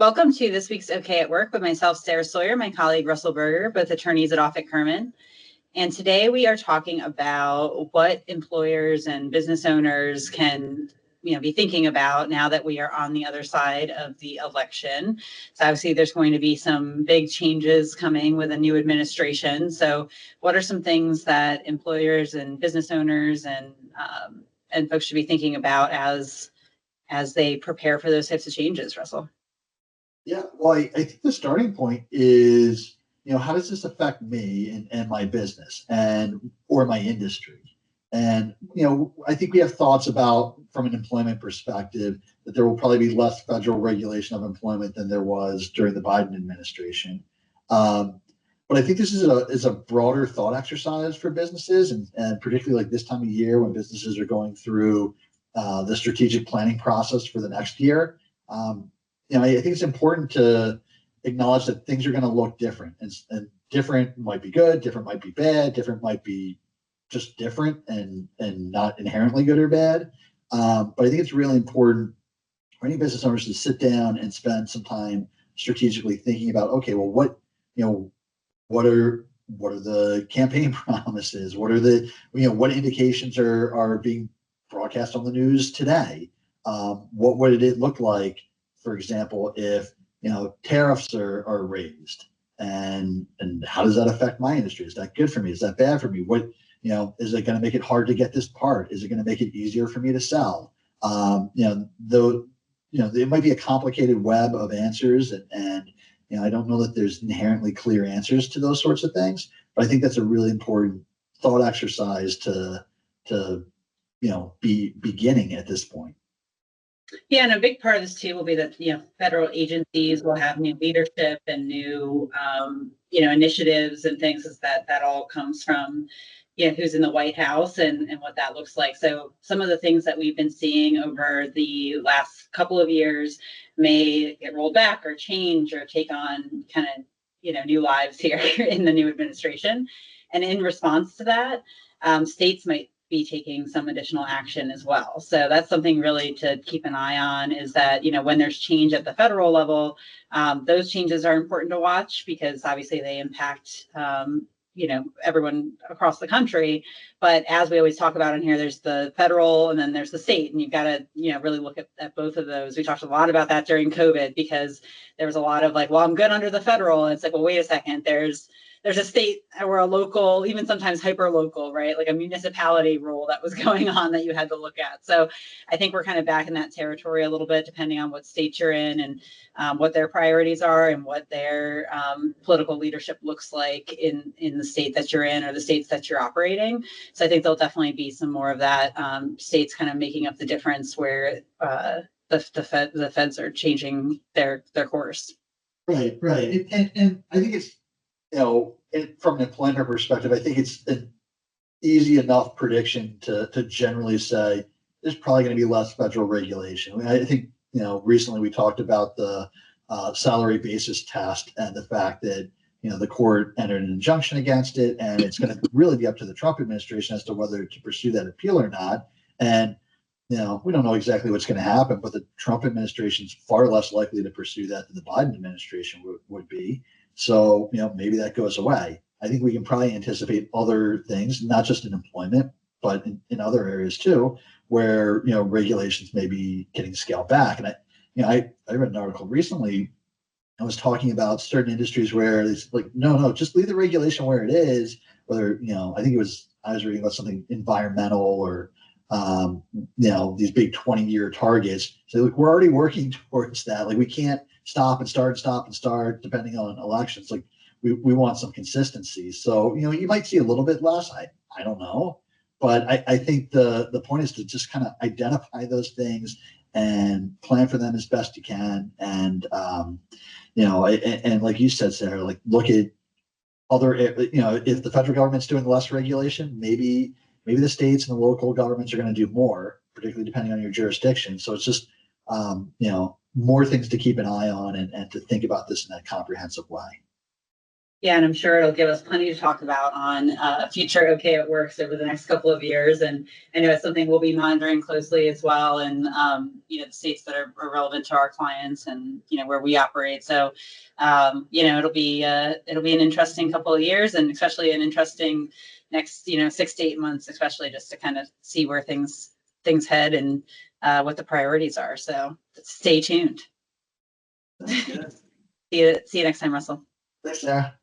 Welcome to this week's OK at Work with myself, Sarah Sawyer, my colleague Russell Berger, both attorneys at Offit Kurman. And today we are talking about what employers and business owners can be thinking about now that we are on the other side of the election. So obviously there's going to be some big changes coming with a new administration. So what are some things that employers and business owners and folks should be thinking about as they prepare for those types of changes, Russell? Yeah, well, I think the starting point is, how does this affect me and my business or my industry? And, I think we have thoughts about, from an employment perspective, that there will probably be less federal regulation of employment than there was during the Biden administration. But I think this is a broader thought exercise for businesses, and particularly like this time of year when businesses are going through the strategic planning process for the next year. I think it's important to acknowledge that things are going to look different, and different might be good, different might be bad, different might be just different and not inherently good or bad. But I think it's really important for any business owners to sit down and spend some time strategically thinking about, okay, well, what are the campaign promises? What are what indications are being broadcast on the news today? What would it look like, for example, if tariffs are raised, and how does that affect my industry? Is that good for me? Is that bad for me? What is it going to make it hard to get this part? Is it going to make it easier for me to sell? It might be a complicated web of answers, and I don't know that there's inherently clear answers to those sorts of things. But I think that's a really important thought exercise to be beginning at this point. Yeah, and a big part of this too will be that federal agencies will have new leadership and new initiatives and things. That all comes from who's in the White House and what that looks like. So some of the things that we've been seeing over the last couple of years may get rolled back or change or take on kind of new lives here in the new administration. And in response to that, states might be taking some additional action as well. So that's something really to keep an eye on, is that, when there's change at the federal level, those changes are important to watch because obviously they impact, everyone across the country. But as we always talk about in here, there's the federal and then there's the state, and you've got to, really look at both of those. We talked a lot about that during COVID because there was a lot of like, well, I'm good under the federal. And it's like, well, wait a second, there's a state or a local, even sometimes hyper local, right? Like a municipality rule that was going on that you had to look at. So I think we're kind of back in that territory a little bit, depending on what state you're in and what their priorities are and what their political leadership looks like in the state that you're in or the states that you're operating. So I think there'll definitely be some more of that, states kind of making up the difference where the feds are changing their course. Right. And I think it's, from an employment perspective, I think it's an easy enough prediction to generally say there's probably going to be less federal regulation. I think, recently we talked about the salary basis test and the fact that, the court entered an injunction against it, and it's going to really be up to the Trump administration as to whether to pursue that appeal or not. And, we don't know exactly what's going to happen, but the Trump administration is far less likely to pursue that than the Biden administration would be. So, maybe that goes away. I think we can probably anticipate other things, not just in employment, but in other areas too, where, regulations may be getting scaled back. And I read an article recently. I was talking about certain industries where it's like, no, just leave the regulation where it is. Whether, I think I was reading about something environmental or, these big 20-year targets. So look, we're already working towards that. Like we can't stop and start depending on elections. Like we want some consistency. So, you might see a little bit less. I don't know. But I think the point is to just kind of identify those things and plan for them as best you can. And, and like you said, Sarah, like look at other, if the federal government's doing less regulation, maybe the states and the local governments are going to do more, particularly depending on your jurisdiction. So it's just, more things to keep an eye on and to think about this in a comprehensive way. Yeah, and I'm sure it'll give us plenty to talk about on future OK It Works over the next couple of years. And I know it's something we'll be monitoring closely as well, and the states that are relevant to our clients, and where we operate. So it'll be an interesting couple of years, and especially an interesting next 6 to 8 months, especially just to kind of see where things head and what the priorities are. So stay tuned. That's good. See you next time, Russell. Thanks, Sarah.